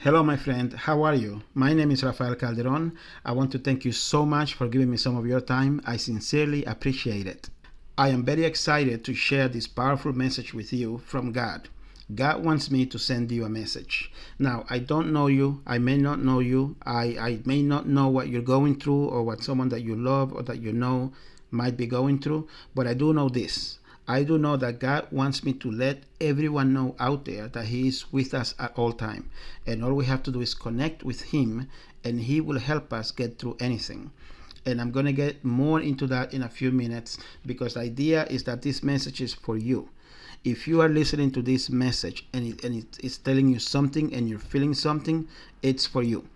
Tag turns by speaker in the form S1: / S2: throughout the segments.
S1: Hello, my friend. How are you? My name is Rafael Calderon. I want to thank you so much for giving me some of your time. I sincerely appreciate it. I am very excited to share this powerful message with you from God. God wants me to send you a message. Now, I don't know you. I may not know you. I may not know what you're going through or what someone that you love or that you know might be going through, but I do know this. I do know that God wants me to let everyone know out there that He is with us at all time. And all we have to do is connect with Him and He will help us get through anything. And I'm going to get more into that in a few minutes because the idea is that this message is for you. If you are listening to this message and it's telling you something and you're feeling something, it's for you.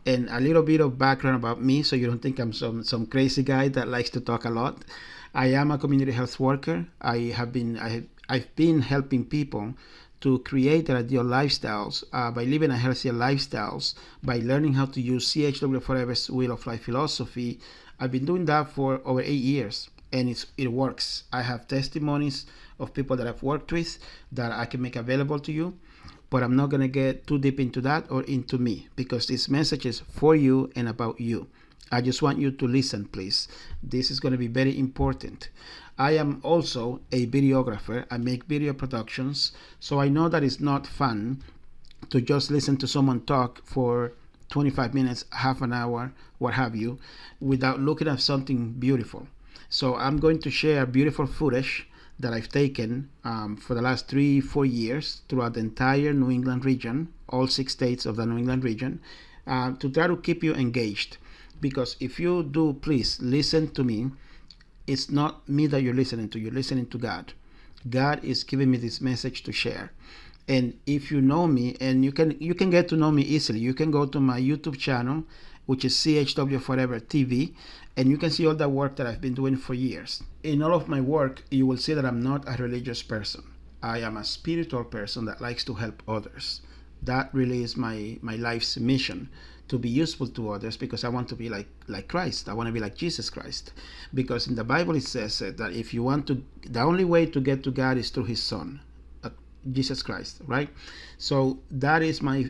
S1: And a little bit of background about me so you don't think I'm some crazy guy that likes to talk a lot. I am a community health worker. I've been helping people to create their ideal lifestyles by living a healthier lifestyles, by learning how to use CHW Forever's Wheel of Life philosophy. I've been doing that for over 8 years, and it works. I have testimonies of people that I've worked with that I can make available to you, but I'm not going to get too deep into that or into me because this message is for you and about you. I just want you to listen, please. This is going to be very important. I am also a videographer. I make video productions, so I know that it's not fun to just listen to someone talk for 25 minutes, half an hour, what have you, without looking at something beautiful. So I'm going to share beautiful footage that I've taken for the last 3-4 years throughout the entire New England region, all 6 states of the New England region, to try to keep you engaged. Because if you do, please listen to me. It's not me that you're listening to, you're listening to God. God is giving me this message to share. And if you know me, and you can get to know me easily, you can go to my YouTube channel, which is CHW Forever TV, and you can see all the work that I've been doing for years. In all of my work, you will see that I'm not a religious person. I am a spiritual person that likes to help others. That really is my life's mission, to be useful to others, because I want to be like Christ. I want to be like Jesus Christ. Because in the Bible it says that if you want to, the only way to get to God is through His Son, Jesus Christ, right? So that is my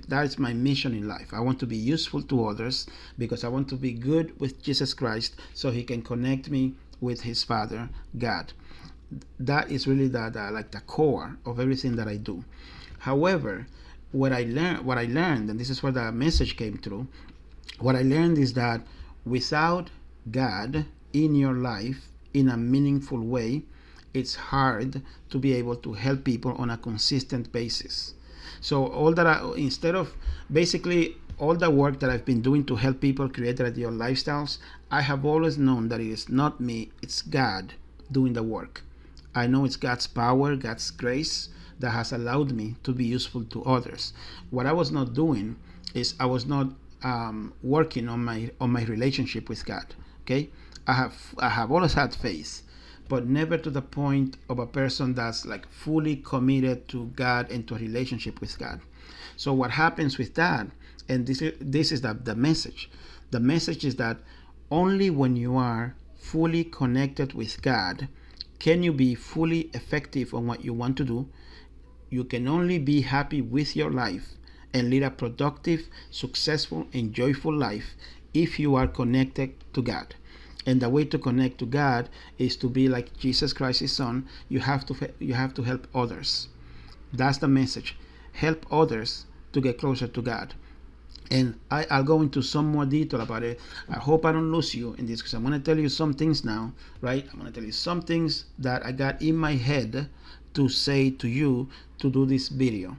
S1: mission in life. I want to be useful to others because I want to be good with Jesus Christ so He can connect me with His Father, God. That is really the core of everything that I do. However, what I learned, and this is where the message came through. What I learned is that without God in your life in a meaningful way, it's hard to be able to help people on a consistent basis. So instead of basically all the work that I've been doing to help people create their ideal lifestyles, I have always known that it is not me, it's God doing the work. I know it's God's power, God's grace that has allowed me to be useful to others. What I was not doing is I was not working on my relationship with God. Okay, I have always had faith, but never to the point of a person that's like fully committed to God and to a relationship with God. So what happens with that, and this is the message. The message is that only when you are fully connected with God can you be fully effective on what you want to do. You can only be happy with your life and lead a productive, successful, and joyful life if you are connected to God. And the way to connect to God is to be like Jesus Christ, His Son. You have to help others. That's the message. Help others to get closer to God. And I'll go into some more detail about it. I hope I don't lose you in this because I'm going to tell you some things now, right? I'm going to tell you some things that I got in my head to say to you to do this video.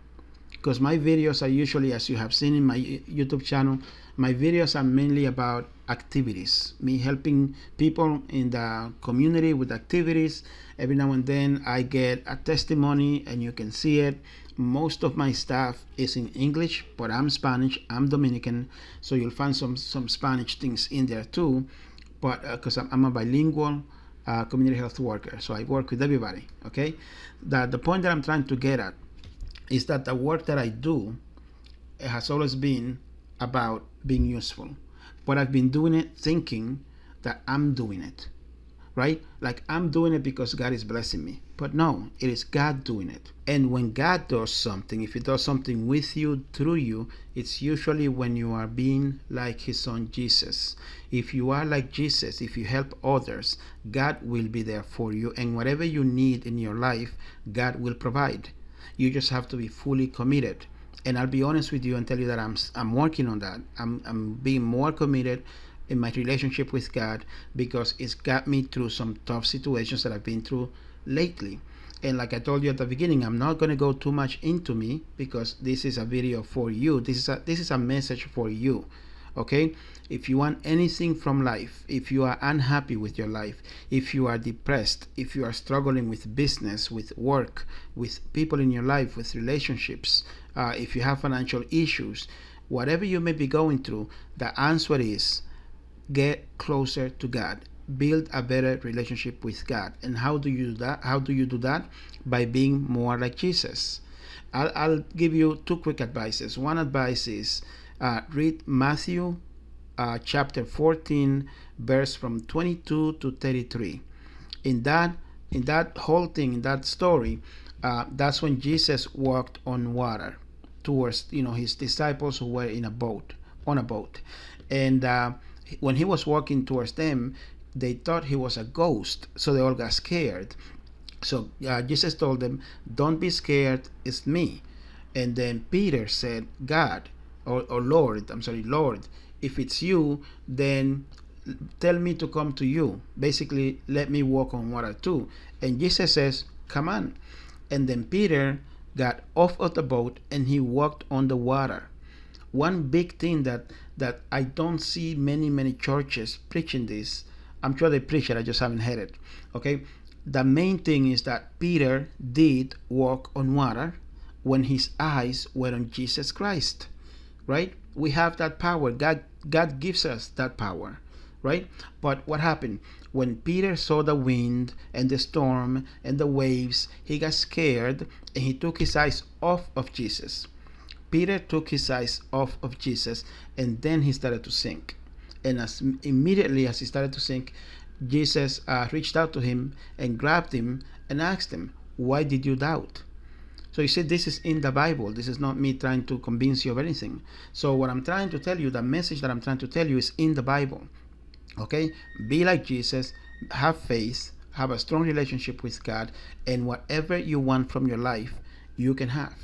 S1: Because my videos are usually, as you have seen in my YouTube channel, my videos are mainly about activities, me helping people in the community with activities. Every now and then I get a testimony and you can see it. Most of my stuff is in English, but I'm Spanish, I'm Dominican, so you'll find some Spanish things in there too. But because I'm a bilingual community health worker, so I work with everybody. Okay, the point that I'm trying to get at is that the work that I do has always been about being useful, but I've been doing it thinking that I'm doing it, right? Like I'm doing it because God is blessing me. But no, it is God doing it. And when God does something, if He does something with you, through you, it's usually when you are being like His Son Jesus. If you are like Jesus, if you help others, God will be there for you. And whatever you need in your life, God will provide. You just have to be fully committed. And I'll be honest with you and tell you that I'm working on that. I'm being more committed in my relationship with God, because it's got me through some tough situations that I've been through lately. And like I told you at the beginning, I'm not going to go too much into me, because this is a video for you. This is a message for you. Okay? If you want anything from life, if you are unhappy with your life, if you are depressed, if you are struggling with business, with work, with people in your life, with relationships, if you have financial issues, whatever you may be going through, the answer is get closer to God. Build a better relationship with God. And how do you do that? How do you do that? By being more like Jesus. I'll give you two quick advices. One advice is read Matthew chapter 14, verse from 22 to 33. In that whole thing, in that story, that's when Jesus walked on water towards his disciples who were on a boat, and when he was walking towards them, they thought he was a ghost, so they all got scared. So Jesus told them, "Don't be scared, it's me." And then Peter said, "God, or Lord, Lord, if it's you, then tell me to come to you. Basically, let me walk on water too." And Jesus says, "Come on." And then Peter got off of the boat and he walked on the water. One big thing that I don't see many churches preaching this. I'm sure they preach it, I just haven't heard it. Okay? The main thing is that Peter did walk on water when his eyes were on Jesus Christ. Right? We have that power. God gives us that power. Right? But what happened? When Peter saw the wind and the storm and the waves, he got scared and he took his eyes off of Jesus. Peter took his eyes off of Jesus, and then he started to sink. And immediately as he started to sink, Jesus reached out to him and grabbed him and asked him, "Why did you doubt?" So you see, this is in the Bible. This is not me trying to convince you of anything. So what I'm trying to tell you, the message that I'm trying to tell you, is in the Bible. Okay? Be like Jesus, have faith, have a strong relationship with God, and whatever you want from your life, you can have.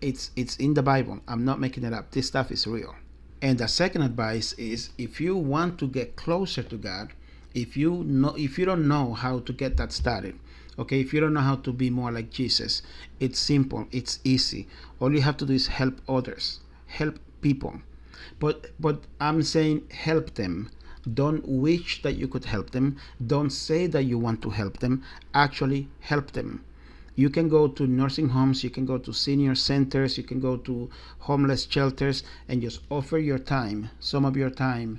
S1: It's in the Bible. I'm not making it up. This stuff is real. And the second advice is, if you want to get closer to God, if you don't know how to get that started, okay, if you don't know how to be more like Jesus, it's simple, it's easy. All you have to do is help others, help people. But I'm saying help them. Don't wish that you could help them. Don't say that you want to help them. Actually help them. You can go to nursing homes, you can go to senior centers, you can go to homeless shelters and just offer your time, some of your time,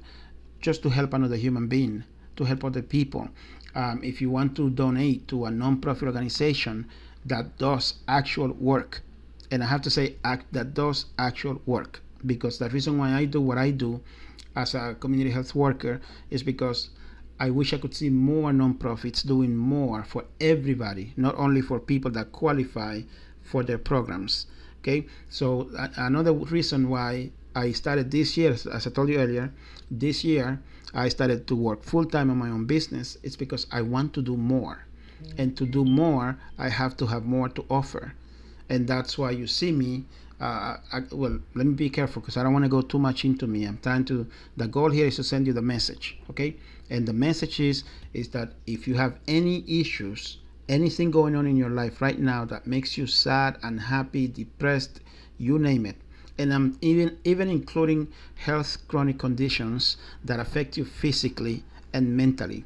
S1: just to help another human being, to help other people. If you want to donate to a non-profit organization that does actual work, and I have to say that does actual work, because the reason why I do what I do as a community health worker is because I wish I could see more nonprofits doing more for everybody, not only for people that qualify for their programs. Okay, so another reason why I started this year, as I told you earlier, this year I started to work full-time on my own business. It's because I want to do more. And to do more, I have to have more to offer. And that's why you see me. Well, let me be careful because I don't want to go too much into me. The goal here is to send you the message, okay? And the message is that if you have any issues, anything going on in your life right now that makes you sad, unhappy, depressed, you name it, and I'm even including health chronic conditions that affect you physically and mentally.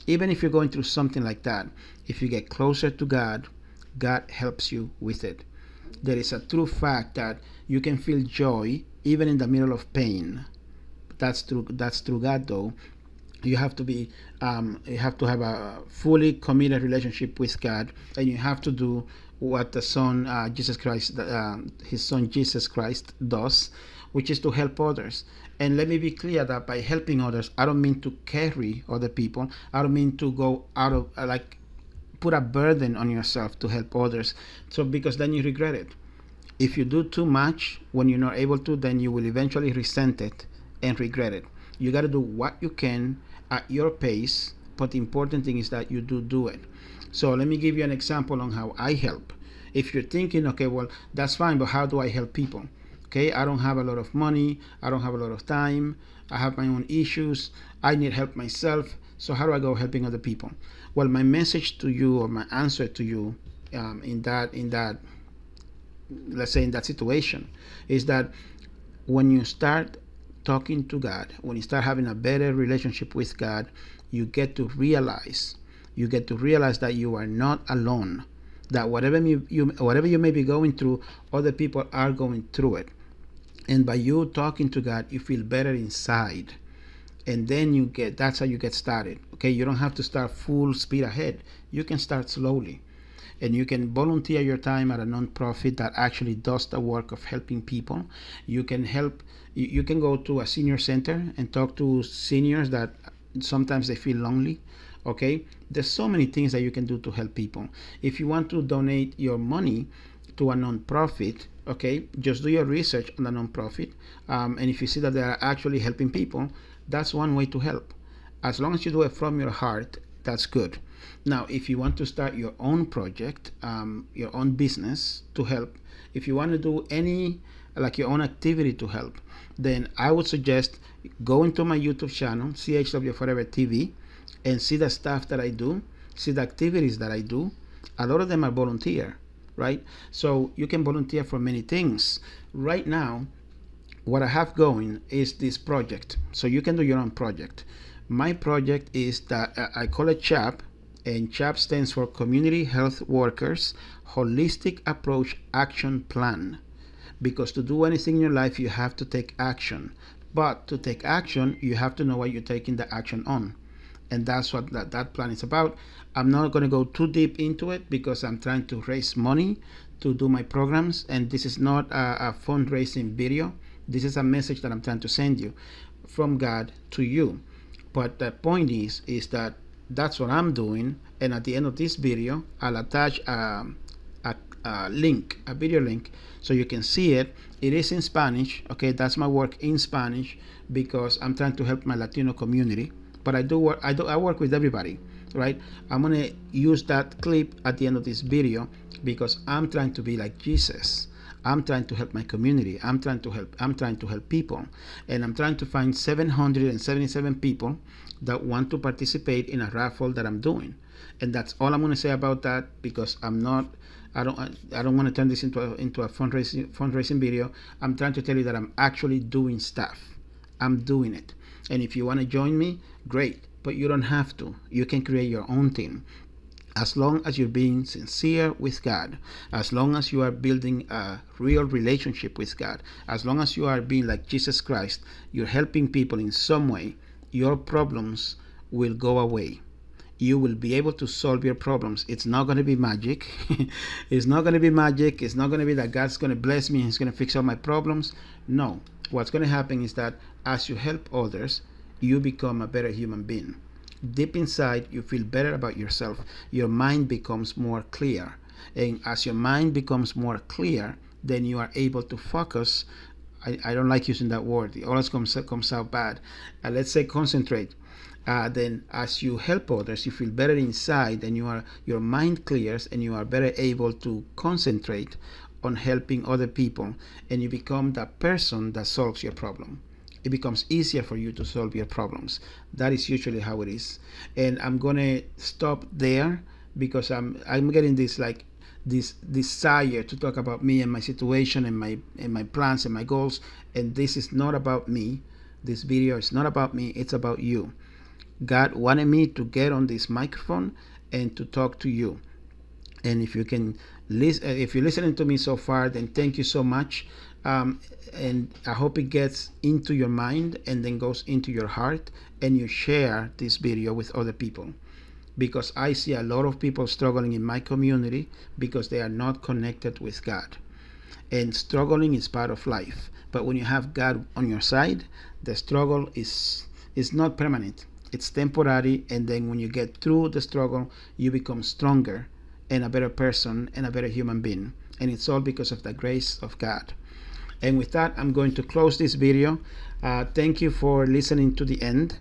S1: Even if you're going through something like that, if you get closer to God, God helps you with it. There is a true fact that you can feel joy even in the middle of pain. That's true God though. You have to have a fully committed relationship with God, and you have to do what the Son Jesus Christ, His Son Jesus Christ does, which is to help others. And let me be clear that by helping others, I don't mean to carry other people. I don't mean to go out of put a burden on yourself to help others. So because then you regret it. If you do too much when you're not able to, then you will eventually resent it and regret it. You got to do what you can at your pace, but the important thing is that you do it. So let me give you an example on how I help. If you're thinking, okay, well, that's fine, but how do I help people? Okay, I don't have a lot of money, I don't have a lot of time, I have my own issues, I need help myself. So how do I go helping other people? Well, my message to you, or my answer to you, in that let's say in that situation, is that when you start talking to God, when you start having a better relationship with God, you get to realize that you are not alone. That whatever you may be going through, other people are going through it. And by you talking to God, you feel better inside. And then that's how you get started. Okay, you don't have to start full speed ahead. You can start slowly. And you can volunteer your time at a nonprofit that actually does the work of helping people. You can go to a senior center and talk to seniors that sometimes they feel lonely. Okay, there's so many things that you can do to help people. If you want to donate your money to a nonprofit, okay, just do your research on the nonprofit, and if you see that they are actually helping people, that's one way to help. As long as you do it from your heart, that's good. Now, if you want to start your own project, your own business to help, if you want to do any, like your own activity to help, then I would suggest go into my YouTube channel, CHW Forever TV, and see the stuff that I do, see the activities that I do. A lot of them are volunteer, right? So you can volunteer for many things. Right now, what I have going is this project. So you can do your own project. My project is that I call it CHAP, and CHAP stands for Community Health Workers Holistic Approach Action Plan. Because to do anything in your life, you have to take action. But to take action, you have to know what you're taking the action on. And that's what that plan is about. I'm not going to go too deep into it because I'm trying to raise money to do my programs, and this is not a fundraising video. This is a message that I'm trying to send you from God to you. But the point is that that's what I'm doing, and at the end of this video, I'll attach a link, a video link, so you can see it. It is in Spanish. Okay, that's my work in Spanish because I'm trying to help my Latino community. But I work with everybody, right? I'm gonna use that clip at the end of this video because I'm trying to be like Jesus. I'm trying to help my community. I'm trying to help people, and I'm trying to find 777 people that want to participate in a raffle that I'm doing. And that's all I'm going to say about that, because I don't want to turn this into a fundraising video. I'm trying to tell you that I'm actually doing stuff. I'm doing it. And if you want to join me, great, but you don't have to. You can create your own team. As long as you're being sincere with God, as long as you are building a real relationship with God, as long as you are being like Jesus Christ, you're helping people in some way, your problems will go away. You will be able to solve your problems. It's not going to be magic. It's not going to be magic. It's not going to be that God's going to bless me and He's going to fix all my problems. No. What's going to happen is that as you help others, you become a better human being. Deep inside, you feel better about yourself. Your mind becomes more clear. And as your mind becomes more clear, then you are able to focus. I don't like using that word. It always comes out bad. Let's say concentrate. Then as you help others, you feel better inside, and your mind clears, and you are better able to concentrate on helping other people, and you become that person that solves your problem. It becomes easier for you to solve your problems. That is usually how it is. And I'm gonna stop there because I'm getting this desire to talk about me and my situation and my plans and my goals. And this is not about me. This video is not about me. It's about you. God wanted me to get on this microphone and to talk to you. And if you can listen, if you're listening to me so far, then thank you so much. And I hope it gets into your mind and then goes into your heart, and you share this video with other people, because I see a lot of people struggling in my community because they are not connected with God. And struggling is part of life, but when you have God on your side, the struggle is not permanent. It's temporary, and then when you get through the struggle, you become stronger and a better person and a better human being. And it's all because of the grace of God. And with that, I'm going to close this video. Thank you for listening to the end.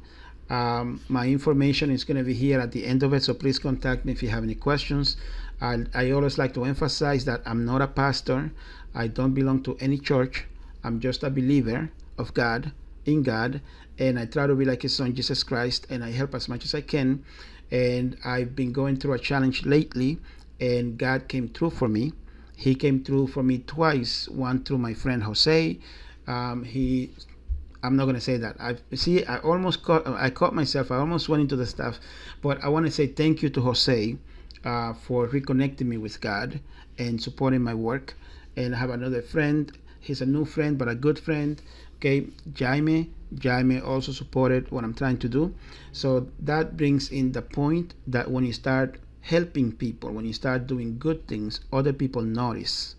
S1: My information is going to be here at the end of it, so please contact me if you have any questions. I always like to emphasize that I'm not a pastor. I don't belong to any church. I'm just a believer of God, in God, and I try to be like his son Jesus Christ, and I help as much as I can. And I've been going through a challenge lately, and God came through for me. He came through for me twice. One through my friend Jose. I'm not going to say that. I caught myself. I almost went into the stuff, but I want to say thank you to Jose for reconnecting me with God and supporting my work. And I have another friend. He's a new friend, but a good friend. Okay, Jaime. Jaime also supported what I'm trying to do. So that brings in the point that when you start helping people, when you start doing good things, other people notice,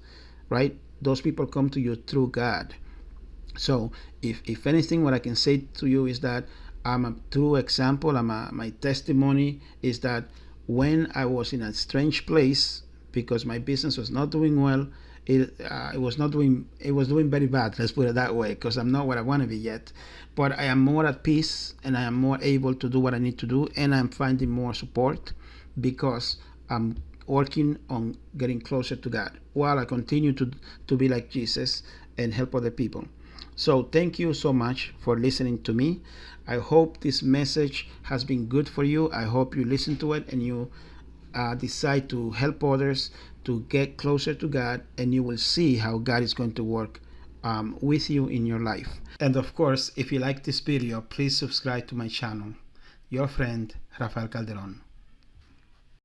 S1: right? Those people come to you through God. So if anything, what I can say to you is that I'm a true example. My testimony is that when I was in a strange place because my business was not doing well, it was doing very bad, let's put it that way, because I'm not where I want to be yet. But I am more at peace, and I am more able to do what I need to do, and I'm finding more support because I'm working on getting closer to God while I continue to be like Jesus and help other people. So thank you so much for listening to me. I hope this message has been good for you. I hope you listen to it and you decide to help others to get closer to God, and you will see how God is going to work with you in your life. And of course, if you like this video, please subscribe to my channel. Your friend, Rafael Calderon.